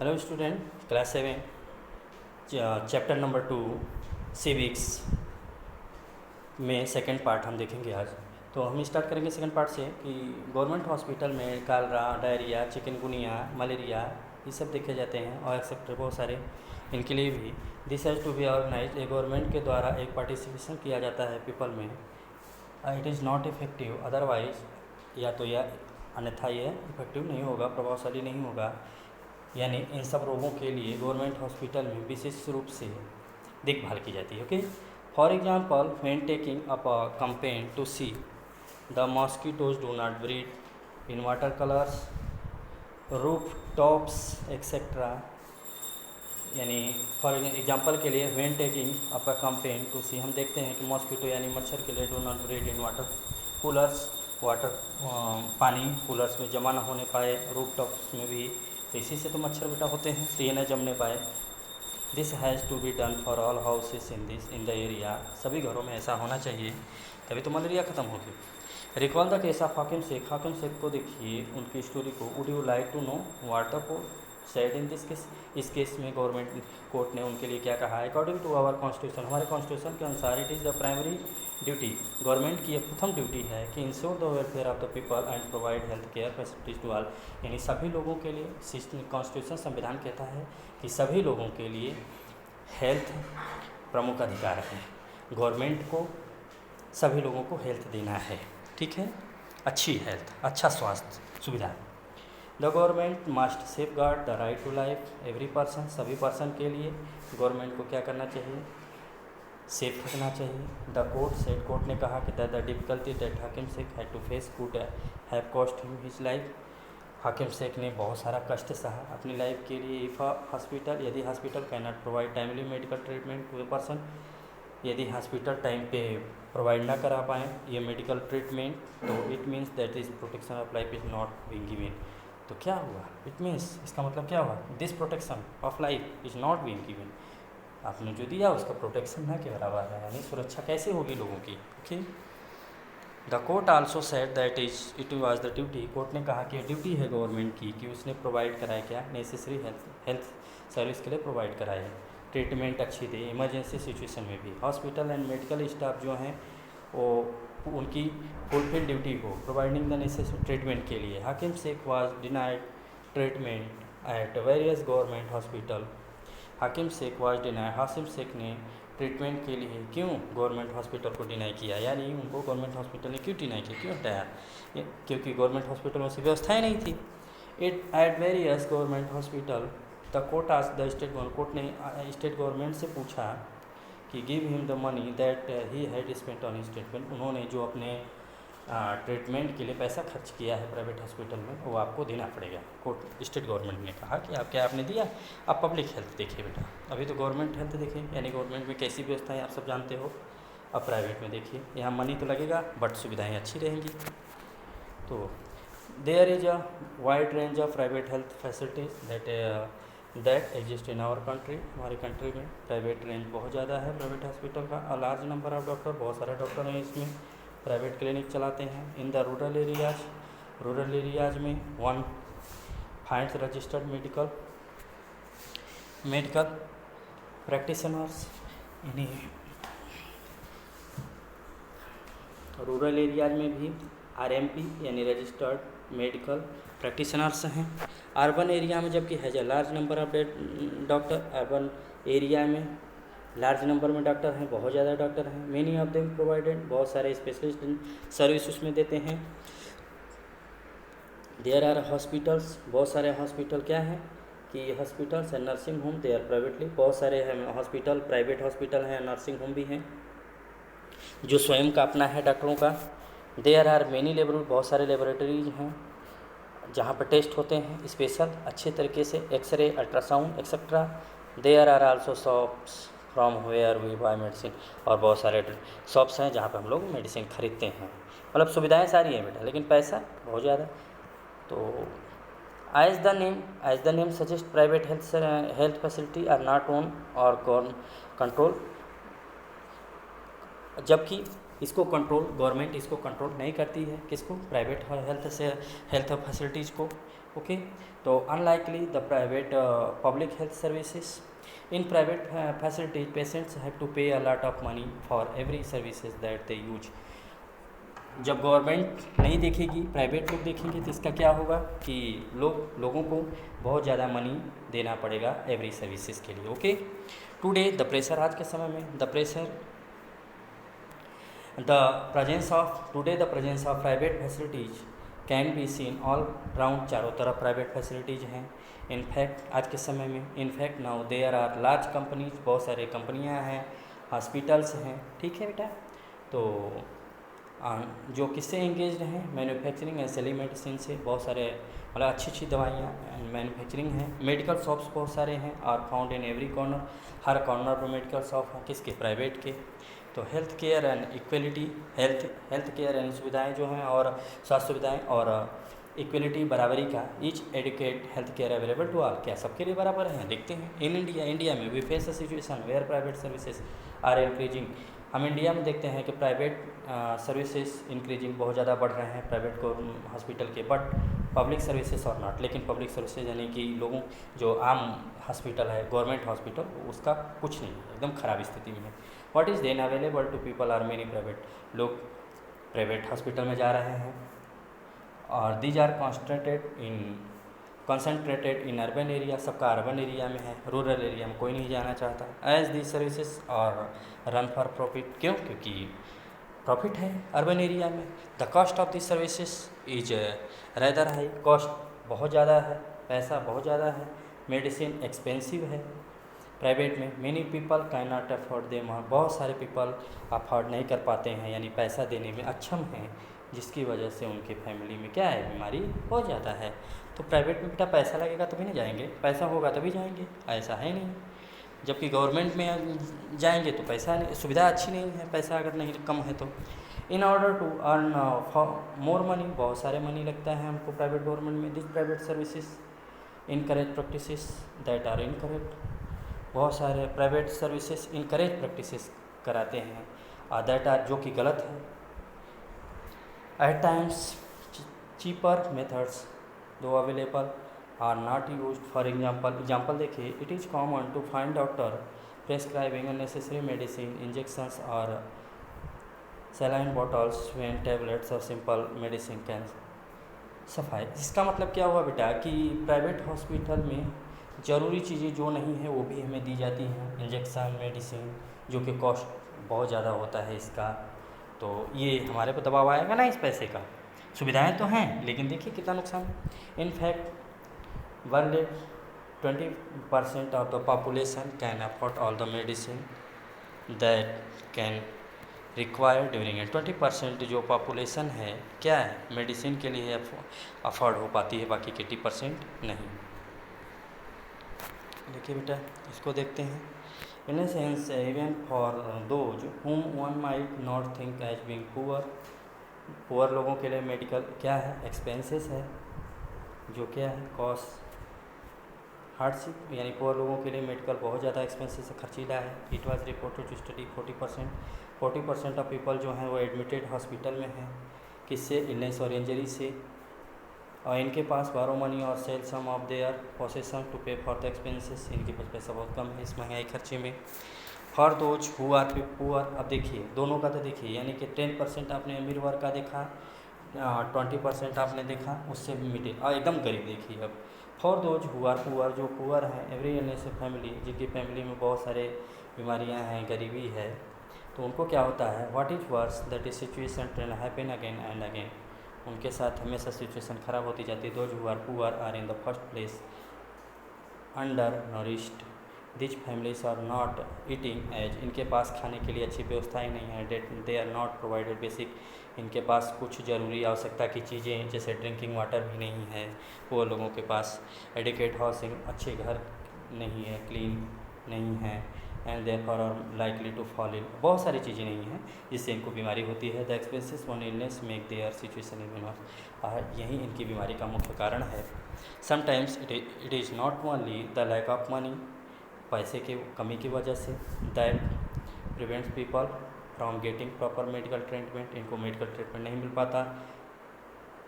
Hello student, class 7 chapter number 2 civics में second part हम देखेंगे आज। तो हम स्टार्ट करेंगे सेकंड पार्ट से कि गवर्नमेंट हॉस्पिटल में कालरा, डायरिया, चिकनगुनिया, मलेरिया ये सब देखे जाते हैं और एक्सेप्टर बहुत सारे इनके लिए भी this has to be organise a government के द्वारा एक पार्टिसिपेशन किया जाता है पीपल में। It is not effective otherwise, या तो यह अन्यथा ये इफेक्टिव नहीं होगा, प्रभावशाली नहीं होगा। यानी इन सब रोगों के लिए गवर्नमेंट हॉस्पिटल में विशेष रूप से देखभाल की जाती है। Okay, for example when taking up a campaign to see the mosquitoes do not breed in water coolers, rooftops etcetera. यानी फॉर एग्जांपल के लिए when taking up a campaign to see, हम देखते हैं कि मॉस्किटो यानी मच्छर के लिए do not breed in water coolers, water पानी कूलर्स में जमा ना होने पाए, रूफ टॉप्स में भी, तो इसी से तो मच्छर बेटा होते हैं, तो ये न जमने पाए। This has to be done for all houses in the area, सभी घरों में ऐसा होना चाहिए, तभी तो मलेरिया ख़त्म होगी। रिकॉल द केस ऑफ हाकिम शेख को देखिए, उनकी स्टोरी को। Would you like to know what the court said in this case, इस केस में गवर्नमेंट कोर्ट ने उनके लिए क्या कहा है। अकॉर्डिंग टू आवर कॉन्स्टिट्यूशन, हमारे कॉन्स्टिट्यूशन के अनुसार it is the primary duty, government की यह प्रथम ड्यूटी है कि ensure the welfare of the people and provide health care facilities to all. यानी सभी लोगों के लिए कॉन्स्टिट्यूशन संविधान कहता है कि सभी लोगों के लिए हेल्थ प्रमुख अधिकार है, गवर्नमेंट को सभी लोगों को हेल्थ देना है, ठीक है, अच्छी हेल्थ, अच्छा स्वास्थ्य सुविधा। The government must safeguard the right to life every person, सभी पर्सन के लिए गवर्नमेंट को क्या करना चाहिए, सेफ रखना चाहिए। द कोर्ट सेड, कोर्ट ने कहा कि the difficulty that Hakim Sheikh had to face could have cost him his life, Hakim Sheikh ने बहुत सारा कष्ट सहा अपनी लाइफ के लिए। इफ़ हॉस्पिटल, यदि hospital can not provide timely medical treatment to a person, यदि हॉस्पिटल टाइम पे प्रोवाइड ना करा पाएँ ये मेडिकल ट्रीटमेंट, तो it means that is protection of life is not being given. तो क्या हुआ, इट मीन्स इसका मतलब क्या हुआ, this protection of life is not being given, आपने जो दिया उसका प्रोटेक्शन ना के बराबर है, यानी सुरक्षा कैसे होगी लोगों की। Okay, the court also said that it was the duty, court ने कहा कि ड्यूटी है गवर्नमेंट की कि उसने प्रोवाइड कराए क्या, नेसेसरी हेल्थ सर्विस के लिए प्रोवाइड कराए, ट्रीटमेंट अच्छी दे इमरजेंसी सिचुएशन में भी। हॉस्पिटल एंड मेडिकल स्टाफ जो हैं वो उनकी फुलफिल ड्यूटी हो प्रोवाइडिंग द नेसेसरी ट्रीटमेंट के लिए। Hakim Sheikh was denied treatment at various government hospital, Hakim Sheikh was denied, हाकिम शेख ने ट्रीटमेंट के लिए क्यों गवर्नमेंट हॉस्पिटल को डिनाई किया, यानी उनको गवर्नमेंट हॉस्पिटल ने क्यों डिनाई किया, क्यों हटाया, क्योंकि गवर्नमेंट हॉस्पिटल में ऐसी व्यवस्थाएँ नहीं थी। It at various government hospital the court आज द स्टेट गवर्नमेंट, कोर्ट ने स्टेट गवर्नमेंट से पूछा कि give him the money that he had spent on his treatment, उन्होंने जो अपने ट्रीटमेंट के लिए पैसा खर्च किया है प्राइवेट हॉस्पिटल में वो आपको देना पड़ेगा। कोर्ट स्टेट गवर्नमेंट ने कहा कि आप क्या आपने दिया, आप पब्लिक हेल्थ देखिए बेटा, अभी तो गवर्नमेंट हेल्थ देखिए, यानी गवर्नमेंट में कैसी व्यवस्था है आप सब जानते हो, अब प्राइवेट में देखिए, यहाँ मनी तो लगेगा बट सुविधाएँ अच्छी रहेंगी। तो there is a wide range of private health facilities that exist in our country, हमारी कंट्री में प्राइवेट रेंज बहुत ज़्यादा है प्राइवेट हॉस्पिटल का। A large number of doctor, बहुत सारे डॉक्टर हैं इसमें, प्राइवेट क्लिनिक चलाते हैं। इन द रूरल एरियाज में one finds registered medical practitioners, यानी रूरल एरियाज में भी RMP यानी रजिस्टर्ड मेडिकल प्रैक्टिशनर्स हैं। अर्बन एरिया में जबकि has a large number of doctor, urban area में लार्ज नंबर में डॉक्टर हैं, बहुत ज़्यादा डॉक्टर हैं। मेनी ऑफ देम प्रोवाइडेड, बहुत सारे स्पेशलिस्ट सर्विस उसमें देते हैं। देयर आर हॉस्पिटल्स, बहुत सारे हॉस्पिटल क्या हैं कि hospitals and nursing home, they are privately, बहुत सारे हैं हॉस्पिटल, प्राइवेट हॉस्पिटल हैं, नर्सिंग होम भी हैं जो स्वयं का अपना है डॉक्टरों का। देयर आर मेनी लेबोरेटरी, बहुत सारे लेबोरेटरीज हैं जहाँ पर टेस्ट होते हैं स्पेशल अच्छे तरीके से, x-ray, ultrasound etcetera. There are also shops from where we buy medicine, और बहुत सारे शॉप्स हैं जहाँ पर हम लोग मेडिसिन खरीदते हैं, मतलब सुविधाएं सारी हैं बेटा, लेकिन पैसा बहुत ज़्यादा। तो as the name suggest private health facility are not own or control, जबकि इसको कंट्रोल गवर्नमेंट इसको कंट्रोल नहीं करती है, किसको, प्राइवेट हेल्थ फैसिलिटीज़ को, ओके। तो unlikely the private public health services, in private facilities patients have to pay a lot of money for every services that they use. जब गवर्नमेंट नहीं देखेगी, प्राइवेट लोग देखेंगे, तो इसका क्या होगा कि लोगों को बहुत ज़्यादा मनी देना पड़ेगा एवरी सर्विसेज के लिए। ओके। टुडे द प्रेशर, आज के समय में the pressure the presence of private facilities can be seen all round, चारों तरफ प्राइवेट फैसिलिटीज़ हैं। इनफैक्ट आज के समय में, in fact now there are large companies, बहुत सारे कंपनियां हैं, हॉस्पिटल्स हैं। ठीक है बेटा। तो जो किससे इंगेज हैं, मैन्युफैक्चरिंग एंड सेलिंग मेडिसिन से, बहुत सारे मतलब अच्छी अच्छी दवाइयाँ मैन्युफैक्चरिंग हैं। मेडिकल शॉप्स बहुत सारे हैं, are found in every corner, हर कॉर्नर पर मेडिकल शॉप हैं। किसके? प्राइवेट के। तो health care and equality, health care and सुविधाएँ जो हैं और स्वास्थ्य सुविधाएँ और इक्वलिटी, बराबरी का, is adequate health care available to all, क्या सबके लिए बराबर हैं? देखते हैं। इन इंडिया में we face a situation where private services are increasing. हम इंडिया में देखते हैं कि प्राइवेट सर्विसेज इंक्रीजिंग, बहुत ज़्यादा बढ़ रहे हैं प्राइवेट को हॉस्पिटल के, बट पब्लिक सर्विसेज और नॉट। लेकिन पब्लिक सर्विसेज यानी कि लोगों, जो आम हॉस्पिटल है, गवर्नमेंट हॉस्पिटल, उसका कुछ नहीं, एकदम ख़राब स्थिति में है। What is then available to people are many private, लोग प्राइवेट हॉस्पिटल में जा रहे हैं। और these are concentrated in urban area, सबका अर्बन एरिया में है, रूरल एरिया में कोई नहीं जाना चाहता। As the services are run for profit, क्यों? क्योंकि प्रॉफिट है अर्बन एरिया में। The cost of this services is rather high, cost बहुत ज़्यादा है, पैसा बहुत ज़्यादा है। मेडिसिन एक्सपेंसिव है प्राइवेट में। Many people can not afford them, बहुत सारे पीपल अफोर्ड नहीं कर पाते हैं, यानी पैसा देने में अक्षम हैं, जिसकी वजह से उनके फैमिली में क्या है, बीमारी हो जाता है। तो प्राइवेट में बेटा पैसा लगेगा तभी नहीं जाएंगे, पैसा होगा तभी जाएंगे, ऐसा है नहीं। जबकि गवर्नमेंट में जाएंगे तो पैसा नहीं, सुविधा अच्छी नहीं है, पैसा अगर नहीं कम है तो। In order to earn more money, बहुत सारे मनी लगता है हमको प्राइवेट गवर्नमेंट में। This private services encourage practices that are incorrect, बहुत सारे प्राइवेट सर्विसेज इनकरेज प्रैक्टिसेस कराते हैं दैट आर, जो कि गलत है। At times cheaper methods though available are not use. For example देखिए, it is common to find doctor prescribing unnecessary medicine, injections और सलाइन बॉटल्स व्हेन टैबलेट्स और simple medicine can suffice. इसका मतलब क्या हुआ बेटा कि प्राइवेट हॉस्पिटल में ज़रूरी चीज़ें जो नहीं है वो भी हमें दी जाती हैं, इंजेक्शन, मेडिसिन, जो कि कॉस्ट बहुत ज़्यादा होता है इसका। तो ये हमारे पर दबाव आएगा ना इस पैसे का। सुविधाएं तो हैं, लेकिन देखिए कितना नुकसान। In fact world 20% of the population can afford all the medicine that can require during it. 20% जो पॉपुलेशन है क्या है, मेडिसिन के लिए अफोर्ड हो पाती है, बाकी 80% नहीं। देखिए बेटा इसको देखते हैं। In a sense even for those whom one might not think as being poor, poor लोगों के लिए मेडिकल क्या है, एक्सपेंसेस है, जो क्या है, कॉस्ट, हार्डशिप, यानी पुअर लोगों के लिए मेडिकल बहुत ज़्यादा एक्सपेंसेस है, खर्चीला है। It was reported to study 40% of people जो हैं वो एडमिटेड हॉस्पिटल में हैं, किससे, इलनेस और इंजरी से, और इनके पास बारो मनी और sell some of their possession to pay for the expenses, इनके पास पैसा बहुत कम है इस महंगाई खर्चे में। For those who are poor, अब देखिए दोनों का तो देखिए, यानी कि 10% आपने अमीर वर्ग का देखा, 20% आपने देखा उससे भी मिडिल और एकदम गरीब। देखिए अब for those who are poor, जो पुअर हैं, एवरी इलनेस फैमिली, जिनकी फैमिली में बहुत सारे बीमारियां हैं, गरीबी है, तो उनको क्या होता है, what is worse that is situation train happen again and again, उनके साथ हमेशा सिचुएशन ख़राब होती जाती है। Those who are poor are in the first place undernourished, which families are not eating as, इनके पास खाने के लिए अच्छी व्यवस्थाएं नहीं है। They are not provided basic, इनके पास कुछ ज़रूरी आवश्यकता की चीज़ें जैसे ड्रिंकिंग वाटर भी नहीं है वो लोगों के पास। एडिकेट हाउसिंग, अच्छे घर नहीं है, क्लीन नहीं है, and therefore are likely to fall in, बहुत सारी चीज़ें नहीं हैं जिससे इनको बीमारी होती है। The expenses on illness make their situation even worse, यही इनकी बीमारी का मुख्य कारण है। Sometimes it is not only the lack of money, पैसे की कमी की वजह से, that prevents people from getting proper medical treatment, इनको मेडिकल ट्रीटमेंट नहीं मिल पाता।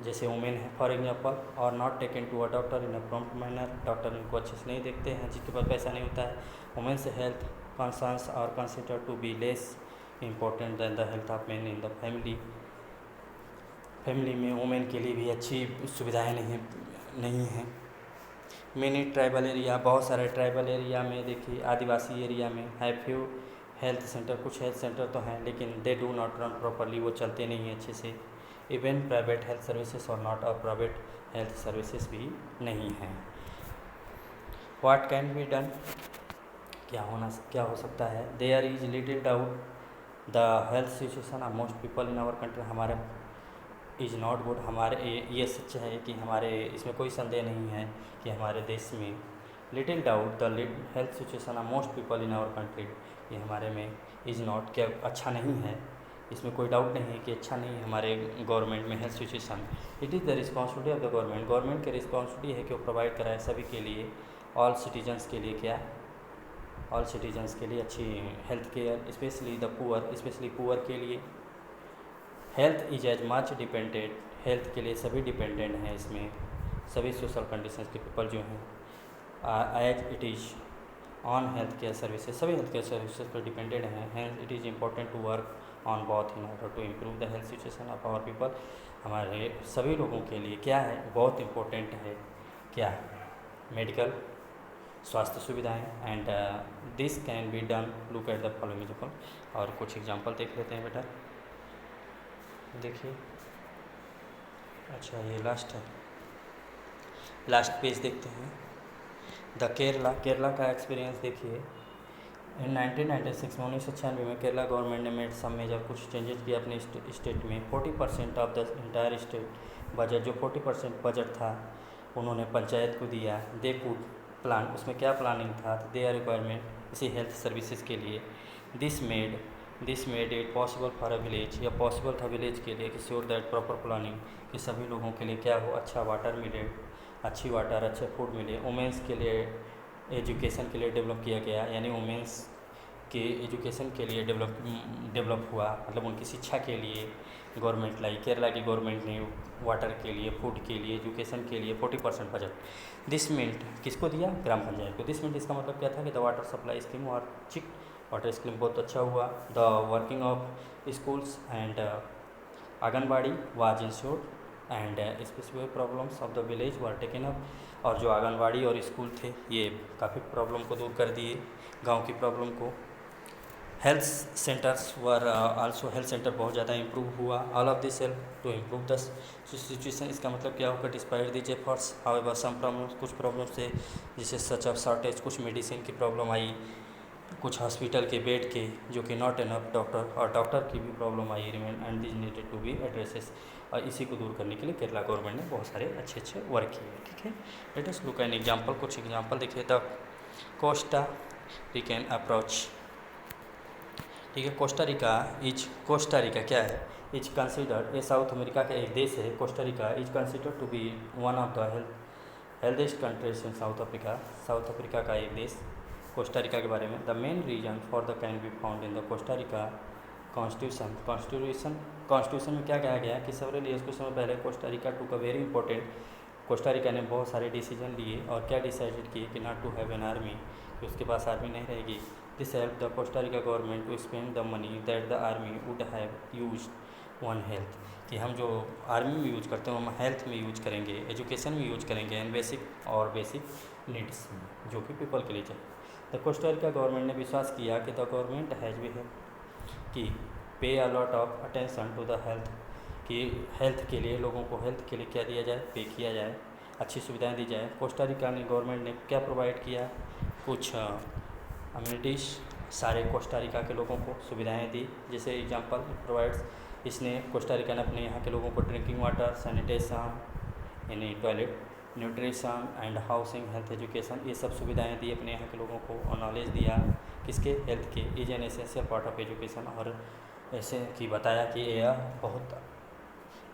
जैसे वुमेन है फॉर एग्जांपल, और not taken to a doctor in a prompt manner, doctor इनको अच्छे से नहीं देखते हैं जिसके पास पैसा नहीं होता है। Women's health concerns are consider to be less important than the health of man in the family. Family में वुमेन के लिए भी अच्छी सुविधाएं नहीं हैं। मेनी ट्राइबल एरिया, बहुत सारे ट्राइबल एरिया में देखिए, आदिवासी एरिया में है फ्यू हेल्थ सेंटर, कुछ हेल्थ सेंटर तो हैं लेकिन they do not run properly, वो चलते नहीं हैं अच्छे से। इवन प्राइवेट हेल्थ सर्विसेज और नॉट और प्राइवेट हेल्थ सर्विसेज भी नहीं हैं। व्हाट कैन बी डन, क्या हो सकता है। There is little doubt the health situation of most people in our country, हमारे इज़ नॉट गुड, हमारे ये सच है कि हमारे इसमें कोई संदेह नहीं है कि हमारे देश में little doubt the health situation of most people in our country, ये हमारे में इज़ नॉट, क्या अच्छा नहीं है, इसमें कोई डाउट नहीं है कि अच्छा नहीं है हमारे गवर्नमेंट में health situation. It is the responsibility of the government, government की रिस्पॉन्सिबिलिटी है कि वो प्रोवाइड कराए सभी के लिए, ऑल सिटीजन्स के लिए, क्या ऑल सिटीजन्स के लिए अच्छी health care, specially the poor, specially poor के लिए। Health is as much dependent, health के लिए सभी डिपेंडेंट हैं, इसमें सभी सोशल कंडीशंस के पीपल जो हैं, as it is on health care services, सभी हेल्थ केयर सर्विसेज पर डिपेंडेंट हैं। Health it is important to work on both in order to improve the health situation of our people, हमारे सभी लोगों के लिए क्या है, बहुत इम्पोर्टेंट है, क्या मेडिकल स्वास्थ्य सुविधाएं, and this can be done, look at the following example, और कुछ एग्जाम्पल देख लेते हैं बेटा, देखिए। अच्छा ये लास्ट है, लास्ट पेज देखते हैं। द केरला का एक्सपीरियंस देखिए। इन 1996 में 1996 में केरला गवर्नमेंट ने मेड सम मेजर, कुछ चेंजेस किए अपने स्टेट में। 40% of the entire state budget, जो 40% बजट था उन्होंने पंचायत को दिया। दे कुड प्लान, उसमें क्या प्लानिंग था, दे आर रिक्वायरमेंट इसी हेल्थ सर्विसेज के लिए। This made it possible for a village, या पॉसिबल था विलेज के लिए कि श्योर दैट प्रॉपर प्लानिंग, कि सभी लोगों के लिए क्या हो, अच्छा वाटर मिले, अच्छी वाटर, अच्छे फूड मिले। वुमेंस के लिए एजुकेशन के लिए डेवलप किया गया, यानी वुमेंस के एजुकेशन के लिए डेवलप हुआ, मतलब उनकी शिक्षा के लिए गवर्नमेंट लाई, केरला की गवर्नमेंट ने वाटर के लिए, फूड के लिए, एजुकेशन के लिए 40% बजट। दिस मीन्ट किसको दिया, ग्राम पंचायत को। दिस मीन्ट इसका मतलब क्या था कि द वाटर सप्लाई स्कीम और चिक, वाटर स्कीम बहुत अच्छा हुआ। The working of schools and anganwadi was insured and specific problems of the village were taken up, और जो आंगनबाड़ी और स्कूल थे ये काफ़ी प्रॉब्लम को दूर कर दिए, गांव की प्रॉब्लम को। Health centres were also, health centre बहुत ज़्यादा इंप्रूव हुआ। All of this help to improve the situation, इसका मतलब क्या होगा, despite this efforts however some problems, कुछ प्रॉब्लम से जैसे सच ऑफ शॉर्टेज, कुछ मेडिसिन की प्रॉब्लम आई, कुछ हॉस्पिटल के बेड के जो कि नॉट एनफ डॉक्टर, और डॉक्टर की भी प्रॉब्लम आई remain, and this needed to be addresses, और इसी को दूर करने के लिए केरला गवर्नमेंट ने बहुत सारे अच्छे वर्क किए। ठीक है, let us look an example, कुछ एग्जांपल देखिए। द कोस्टा रिकन अप्रोच, ठीक है। कोस्टा रिका क्या है, इज कंसिडर्ड, ये साउथ अमेरिका का एक देश है। Costa Rica is considered to be one of the healthiest countries in South Africa, South Africa का एक देश कोस्टा रिका के बारे में। The main reason for the can be found in the Costa Rica constitution में क्या कहा गया कि सेवरल ईयर्स, कुछ समय पहले कोस्टा रिका टू का वेरी इंपॉर्टेंट, कोस्टा रिका ने बहुत सारे डिसीजन लिए, और क्या डिसाइडेड किए कि not to have an army, कि उसके पास आर्मी नहीं रहेगी। This help the Costa Rica government to spend the money that the army would have use on health, कि हम जो आर्मी में यूज करते हैं हम हेल्थ में यूज करेंगे, एजुकेशन में यूज करेंगे, एंड बेसिक नीड्स में, जो कि पीपल के लिए चाहिए। द कोस्टा रिका गवर्नमेंट ने विश्वास किया कि द गवर्नमेंट हैज़ भी कि pay a lot of attention to the health, कि हेल्थ के लिए, लोगों को हेल्थ के लिए क्या दिया जाए, पे किया जाए, अच्छी सुविधाएं दी जाए। कोस्टा रिका ने गवर्नमेंट ने क्या प्रोवाइड किया, कुछ अम्यूनिटीज़ सारे कोस्टा रिका के लोगों को सुविधाएं दी, जैसे एग्जांपल प्रोवाइड्स, इसने कोस्टा रिका ने अपने यहाँ के लोगों को ड्रिंकिंग वाटर, सैनिटेशन, यानी toilet, nutrition and housing, health education, ये सब सुविधाएं दी अपने यहाँ के लोगों को, और नॉलेज दिया किसके, हेल्थ के। Is an essential part of education, और ऐसे कि बताया कि यह बहुत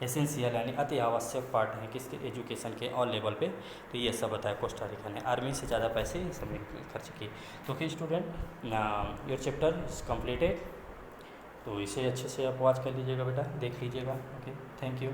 एसेंशियल यानी अति आवश्यक पार्ट है किसके, एजुकेशन के ऑल लेवल पे। तो ये सब बताया कोस्टा रिका ने, आर्मी से ज़्यादा पैसे ये सब खर्च किए। तो कि student your chapter is completed, तो इसे अच्छे से आप वॉच कर लीजिएगा बेटा, देख लीजिएगा। Okay, thank you.